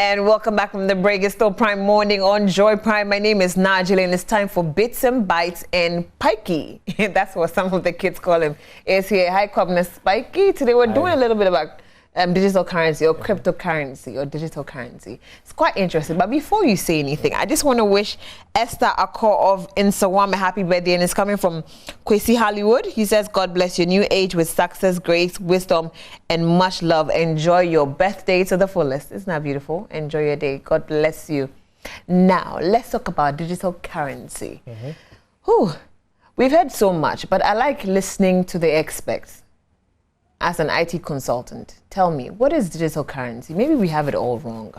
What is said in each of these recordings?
And welcome back from the break. It's still Prime Morning on Joy Prime. My name is Nigel, and it's time for Bits and Bytes and Pikey. That's what some of the kids call him. Is here. Hi, Cobness Pikey. Today we're doing a little bit about digital currency or cryptocurrency or digital currency. It's quite interesting. But before you say anything, I just want to wish Esther Akko of Insawam a happy birthday, and it's coming from Kwesi Hollywood. He says, God bless your new age with success, grace, wisdom, and much love. Enjoy your birthday to the fullest. Isn't that beautiful? Enjoy your day. God bless you. Now, let's talk about digital currency. We've heard so much, but I like listening to the experts. As an IT consultant, tell me, what is digital currency? Maybe we have it all wrong.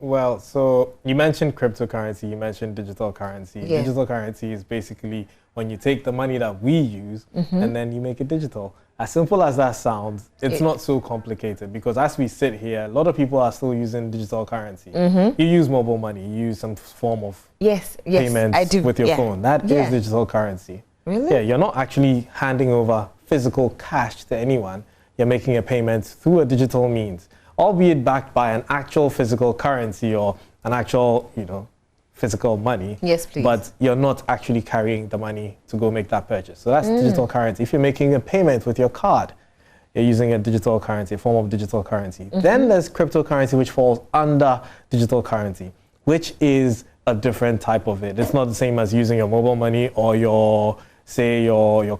Well, so you mentioned cryptocurrency, you mentioned digital currency. Yeah. Digital currency is basically when you take the money that we use and then you make it digital. As simple as that sounds, it's not so complicated, because as we sit here, a lot of people are still using digital currency. You use mobile money, you use some form of payments I do. with your phone. That is digital currency. Really? Yeah, you're not actually handing over physical cash to anyone. You're making a payment through a digital means, albeit backed by an actual physical currency or an actual, physical money. Yes, please. But you're not actually carrying the money to go make that purchase. So that's digital currency. If you're making a payment with your card, you're using a digital currency, a form of digital currency. Then there's cryptocurrency, which falls under digital currency, which is a different type of it. It's not the same as using your mobile money or your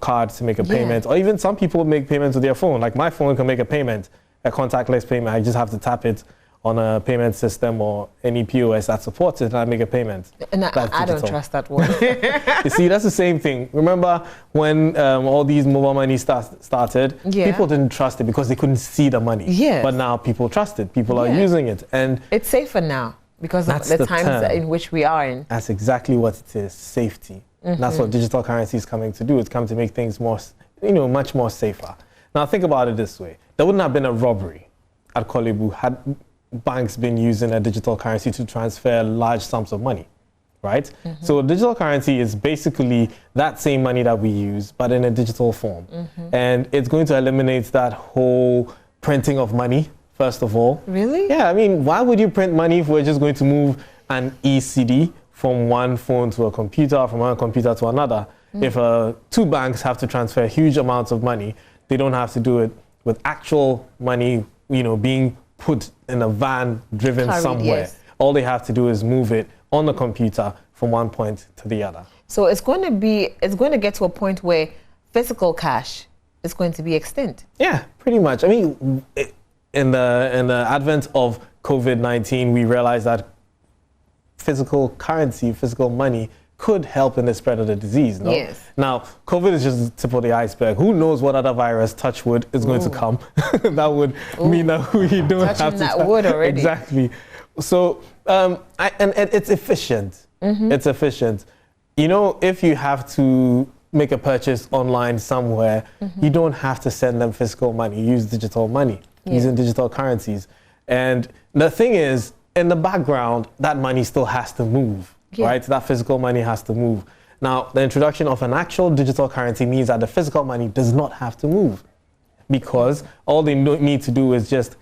card to make a payment, or even some people make payments with their phone. Like my phone can make a payment, a contactless payment. I just have to tap it on a payment system or any POS that supports it, and I make a payment. And I don't trust that one. You see, that's the same thing. Remember when all these mobile money started, people didn't trust it because they couldn't see the money. Yes. But now people trust it. People are using it. And it's safer now because of the times in which we are in. That's exactly what it is, safety. That's what digital currency is coming to do. It's come to make things more, much more safer. Now think about it this way. There wouldn't have been a robbery at Kolebu had banks been using a digital currency to transfer large sums of money, right? So digital currency is basically that same money that we use, but in a digital form. And it's going to eliminate that whole printing of money, first of all. Really? Yeah, I mean, why would you print money if we're just going to move an ECD from one phone to a computer, from one computer to another? If two banks have to transfer huge amounts of money, they don't have to do it with actual money, being put in a van driven somewhere. All they have to do is move it on the computer from one point to the other. So it's going to get to a point where physical cash is going to be extinct. Yeah, pretty much. I mean, in the advent of COVID-19, we realized that physical currency, physical money could help in the spread of the disease, no? Yes. Now, COVID is just the tip of the iceberg. Who knows what other virus, touch wood, is going to come? That would mean that we don't have to... Touching that wood already. Exactly. So, and it's efficient. It's efficient. If you have to make a purchase online somewhere, you don't have to send them physical money. You use digital money, using digital currencies. And the thing is, in the background, that money still has to move, right? That physical money has to move. Now, the introduction of an actual digital currency means that the physical money does not have to move, because all they need to do is just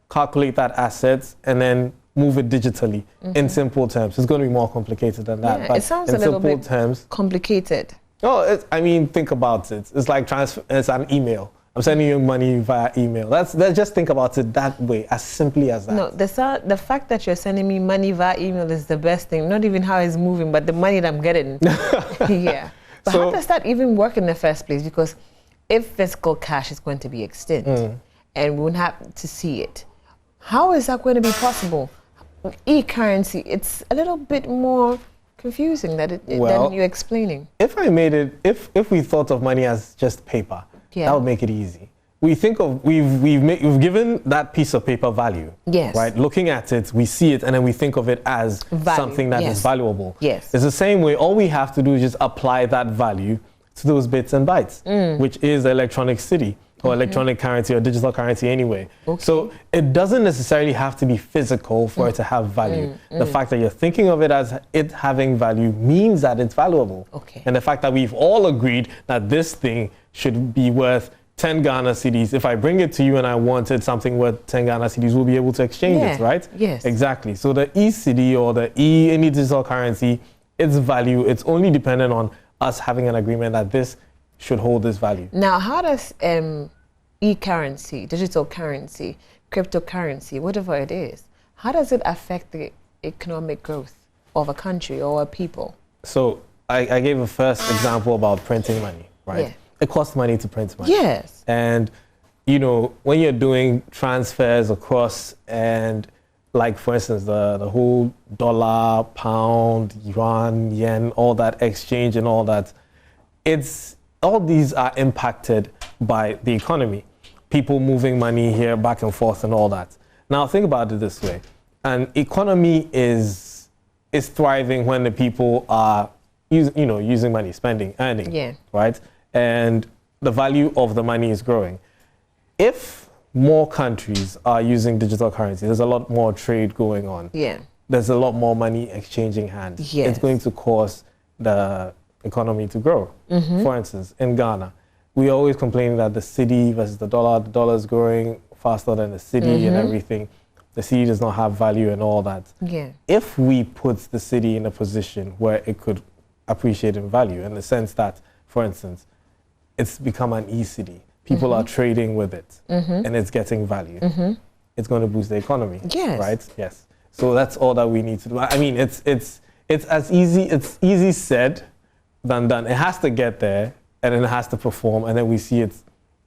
calculate that asset and then move it digitally in simple terms. It's going to be more complicated than that. But it sounds a little bit complicated. Oh, think about it. It's like it's an email. I'm sending you money via email. Just think about it that way, as simply as that. No, the fact that you're sending me money via email is the best thing. Not even how it's moving, but the money that I'm getting. But how does that even work in the first place? Because if physical cash is going to be extinct and we won't have to see it, how is that going to be possible? E-currency, it's a little bit more confusing than you're explaining. If we thought of money as just paper, that would make it easy. We've given that piece of paper value. Yes. Right? Looking at it, we see it, and then we think of it as something that is valuable. Yes. It's the same way. All we have to do is just apply that value to those bits and bytes, which is the electronic city or electronic currency or digital currency anyway. So it doesn't necessarily have to be physical for it to have value. The fact that you're thinking of it as it having value means that it's valuable. And the fact that we've all agreed that this thing should be worth 10 Ghana cedis. If I bring it to you and I wanted something worth 10 Ghana cedis, we'll be able to exchange it, right? Yes. Exactly. So the e-cedi or any digital currency, its value, it's only dependent on us having an agreement that this should hold this value. Now, how does e-currency, digital currency, cryptocurrency, whatever it is, how does it affect the economic growth of a country or a people? So I gave a first example about printing money, right? Yeah. It costs money to print money. Yes. And, you know, when you're doing transfers across and like, for instance, the whole dollar, pound, yuan, yen, all that exchange and all that, all these are impacted by the economy. People moving money here back and forth and all that. Now think about it this way. An economy is thriving when the people are using money, spending, earning, right? And the value of the money is growing. If more countries are using digital currency, there's a lot more trade going on. Yeah. There's a lot more money exchanging hands. Yes. It's going to cause the economy to grow. Mm-hmm. For instance, in Ghana, we always complain that the cedi versus the dollar is growing faster than the cedi and everything. The cedi does not have value and all that. Yeah. If we put the cedi in a position where it could appreciate in value, in the sense that, for instance, it's become an e-cedi. People are trading with it and it's getting value. It's going to boost the economy. Yes. Right? Yes. So that's all that we need to do. I mean, it's easy said than done. It has to get there and then it has to perform and then we see it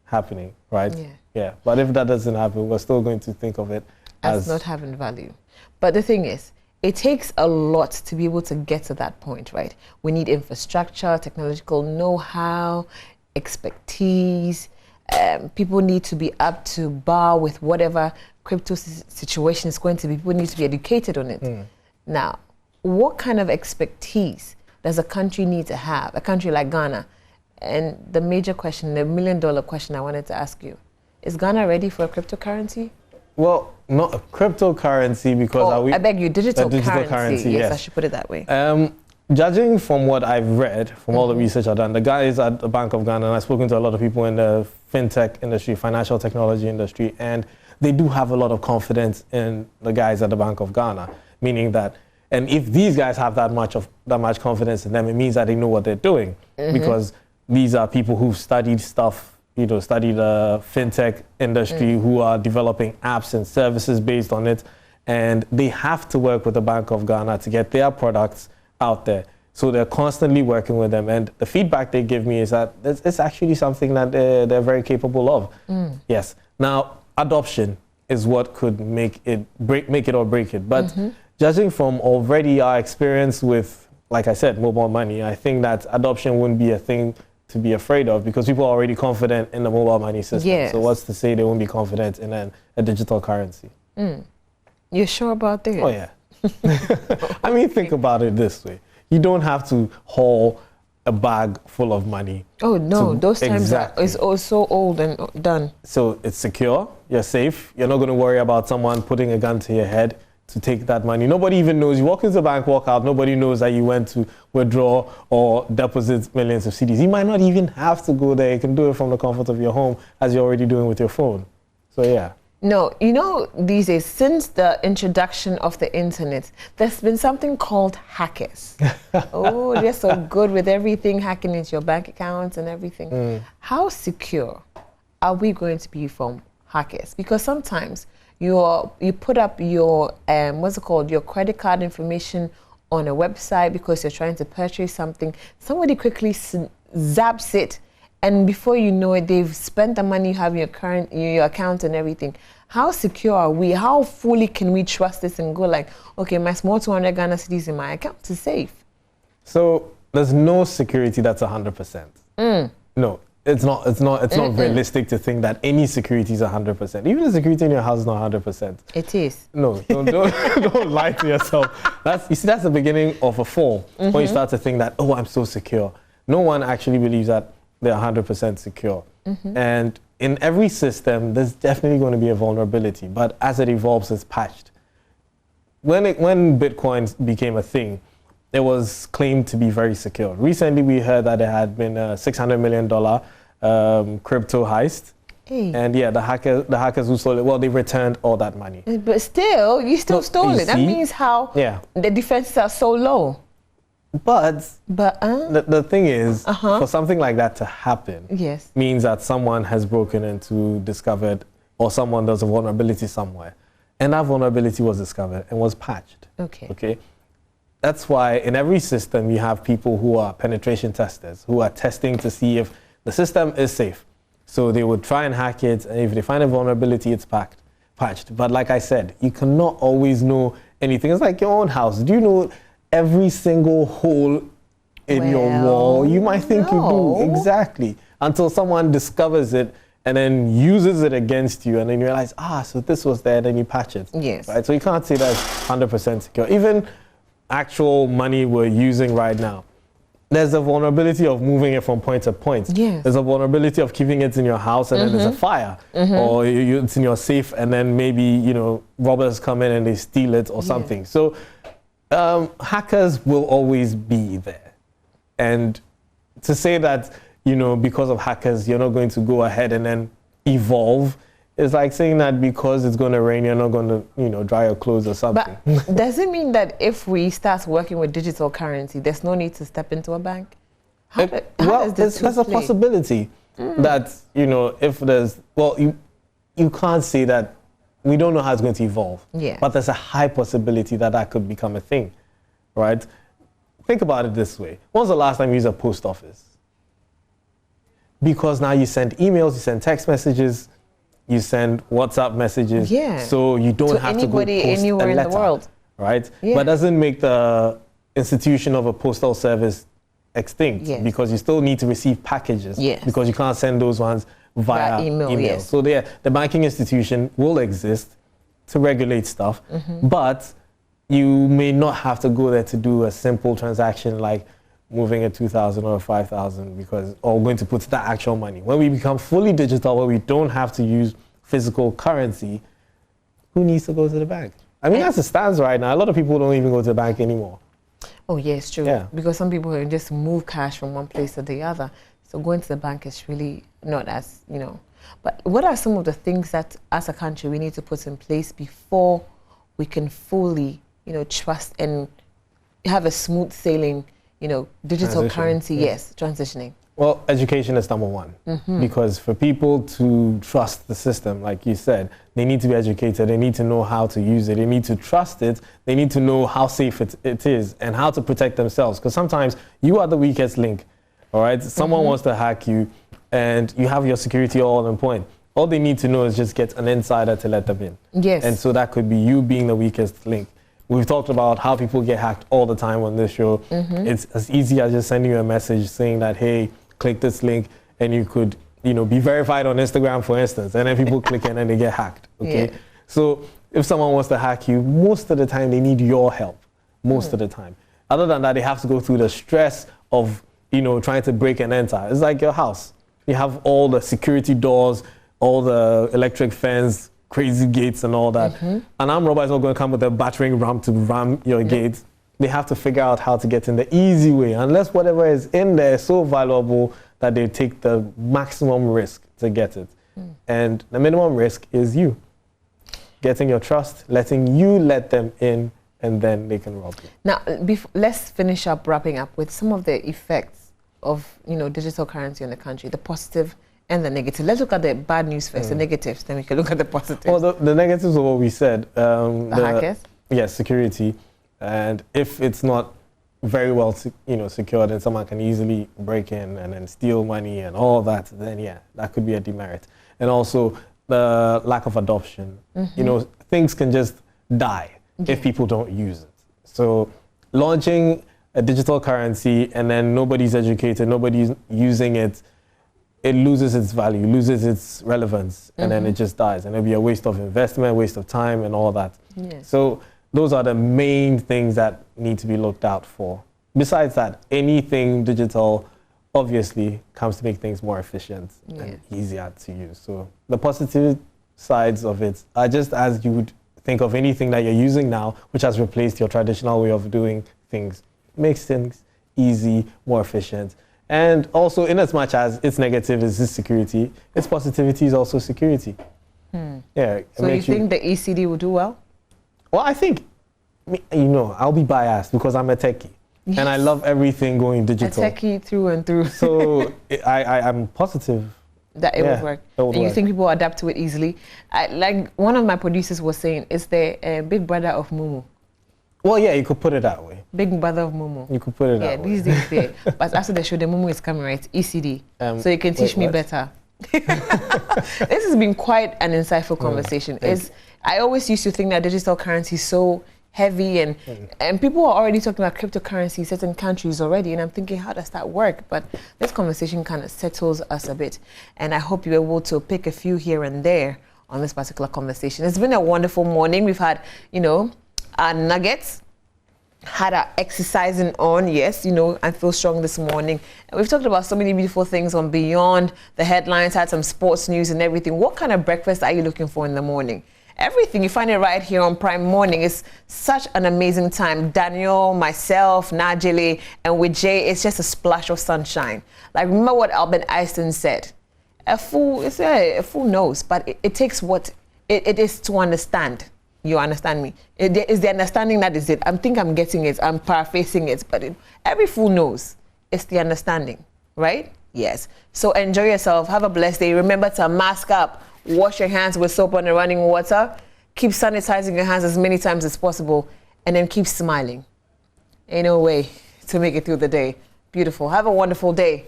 happening, right? Yeah. Yeah. But if that doesn't happen, we're still going to think of it as not having value. But the thing is, it takes a lot to be able to get to that point, right? We need infrastructure, technological know-how, expertise. People need to be up to bar with whatever crypto situation is going to be. People need to be educated on it. Now, what kind of expertise does a country need to have, a country like Ghana? And the major question, the $1 million question I wanted to ask you, is Ghana ready for a cryptocurrency? Well, not a cryptocurrency because I beg you, digital currency. Yes, I should put it that way. Judging from what I've read, from all the research I've done, the guys at the Bank of Ghana, and I've spoken to a lot of people in the fintech industry, financial technology industry, and they do have a lot of confidence in the guys at the Bank of Ghana, meaning that, and if these guys have that much confidence in them, it means that they know what they're doing, because these are people who've studied stuff, study the fintech industry, who are developing apps and services based on it. And they have to work with the Bank of Ghana to get their products out there. So they're constantly working with them. And the feedback they give me is that it's actually something that they're very capable of. Yes. Now, adoption is what could make it or break it. But judging from already our experience with, like I said, mobile money, I think that adoption wouldn't be a thing to be afraid of because people are already confident in the mobile money system. Yes. So what's to say they won't be confident in a digital currency? You're sure about that? Oh, yeah. I mean, think about it this way. You don't have to haul a bag full of money. Oh, no. Those times it's also old and done. So it's secure. You're safe. You're not going to worry about someone putting a gun to your head to take that money. Nobody even knows. You walk into the bank, walk out, nobody knows that you went to withdraw or deposit millions of cedis. You might not even have to go there. You can do it from the comfort of your home as you're already doing with your phone. So, yeah. No, these days, since the introduction of the internet, there's been something called hackers. Oh, they're so good with everything, hacking into your bank accounts and everything. How secure are we going to be from hackers? Because sometimes you put up your your credit card information on a website because you're trying to purchase something. Somebody quickly zaps it, and before you know it, they've spent the money you have in your account and everything. How secure are we? How fully can we trust this and go like, okay, my small 200 Ghana cedis in my account is safe? So there's no security that's 100%. No. It's not realistic to think that any security is 100%. Even the security in your house is not 100%. It is. No, don't lie to yourself. That's the beginning of a fall, when you start to think that, oh, I'm so secure. No one actually believes that they're 100% secure. And in every system, there's definitely going to be a vulnerability, but as it evolves, it's patched. When Bitcoin became a thing, it was claimed to be very secure. Recently, we heard that there had been a $600 million crypto heist. Hey. And yeah, the hackers who stole it, well, they returned all that money. But still, you still stole it. That means how the defenses are so low. But the thing is, for something like that to happen, means that someone has broken into, discovered, or someone does a vulnerability somewhere. And that vulnerability was discovered and was patched. Okay. That's why in every system you have people who are penetration testers, who are testing to see if the system is safe. So they would try and hack it, and if they find a vulnerability, it's patched. But like I said, you cannot always know anything. It's like your own house. Do you know every single hole in your wall? You might think you do. Exactly. Until someone discovers it and then uses it against you, and then you realize, so this was there, then you patch it. Yes. Right? So you can't say that's 100% secure. Even actual money we're using right now, there's a vulnerability of moving it from point to point. Yes. There's a vulnerability of keeping it in your house and then there's a fire. Or it's in your safe and then maybe, robbers come in and they steal it or something. So hackers will always be there. And to say that, because of hackers, you're not going to go ahead and then evolve, it's like saying that because it's going to rain, you're not going to, dry your clothes or something. But does it mean that if we start working with digital currency, there's no need to step into a bank? There's a possibility that, if there's, you can't say that. We don't know how it's going to evolve. Yeah. But there's a high possibility that that could become a thing, right? Think about it this way. When was the last time you used a post office? Because now you send emails, you send text messages, you send WhatsApp messages, so you don't have to go post anywhere a letter, in the world, right? But it doesn't make the institution of a postal service extinct because you still need to receive packages because you can't send those ones via email. So the banking institution will exist to regulate stuff, but you may not have to go there to do a simple transaction like moving a 2,000 or 5,000 or going to put that actual money. When we become fully digital, where we don't have to use physical currency, who needs to go to the bank? I mean, as it stands right now, a lot of people don't even go to the bank anymore. Oh, yes, true. Yeah. Because some people can just move cash from one place to the other. So going to the bank is really not as, But what are some of the things that, as a country, we need to put in place before we can fully, trust and have a smooth sailing, digital currency, transitioning? Well, education is number one, because for people to trust the system, like you said, they need to be educated, they need to know how to use it, they need to trust it, they need to know how safe it is and how to protect themselves, because sometimes you are the weakest link, all right? Someone wants to hack you and you have your security all on point. All they need to know is just get an insider to let them in. Yes. And so that could be you being the weakest link. We've talked about how people get hacked all the time on this show. It's as easy as just sending you a message saying that, hey, click this link and you could, be verified on Instagram, for instance, and then people click and then they get hacked, okay? Yeah. So if someone wants to hack you, most of the time they need your help, most of the time. Other than that, they have to go through the stress of, trying to break and enter. It's like your house. You have all the security doors, all the electric fence, crazy gates and all that. An armed robber is not going to come with a battering ram to ram your gate. They have to figure out how to get in the easy way, unless whatever is in there is so valuable that they take the maximum risk to get it. And the minimum risk is you. Getting your trust, letting you let them in, and then they can rob you. Now, let's finish up wrapping up with some of the effects of, digital currency in the country, the positive and the negative. Let's look at the bad news first, the negatives, then we can look at the positives. Well, the negatives are what we said. The hackers? Yes, security. And if it's not very well, secured, and someone can easily break in and then steal money and all that, then that could be a demerit. And also the lack of adoption. Things can just die if people don't use it. So launching a digital currency and then nobody's educated, nobody's using it, it loses its value, loses its relevance, and then it just dies. And it'll be a waste of investment, waste of time, and all that. Yes. So those are the main things that need to be looked out for. Besides that, anything digital obviously comes to make things more efficient and easier to use. So the positive sides of it are just as you would think of anything that you're using now, which has replaced your traditional way of doing things. Makes things easy, more efficient, And also, in as much as it's negative is insecurity, its positivity is also security. Yeah. So you think the ECD will do well? Well, I think, I'll be biased because I'm a techie. Yes. And I love everything going digital. A techie through and through. So I'm positive that it would work. And you think people adapt to it easily? Like one of my producers was saying, it's the big brother of Mumu. Well, yeah, you could put it that way. Big brother of Mumu. You could put it that way. Yeah, these days there. But after the show, the Mumu is coming, right? ECD. So you can teach me better. This has been quite an insightful conversation. I always used to think that digital currency is so heavy and people are already talking about cryptocurrency in certain countries already, and I'm thinking, how does that work? But this conversation kind of settles us a bit, and I hope you're able to pick a few here and there on this particular conversation. It's been a wonderful morning. We've had, our nuggets, had our exercising on, yes, I feel strong this morning. And we've talked about so many beautiful things on Beyond the Headlines, had some sports news and everything. What kind of breakfast are you looking for in the morning? Everything, you find it right here on Prime Morning. It's such an amazing time. Daniel, myself, Najili, and with Jay, it's just a splash of sunshine. Like, remember what Albert Einstein said? A fool knows, but it takes what it is to understand. You understand me? It is the understanding that is it. I think I'm getting it. I'm paraphrasing it, but every fool knows. It's the understanding, right? Yes. So enjoy yourself. Have a blessed day. Remember to mask up. Wash your hands with soap and running water. Keep sanitizing your hands as many times as possible. And then keep smiling. Ain't no way to make it through the day. Beautiful. Have a wonderful day.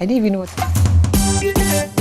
I didn't even know what to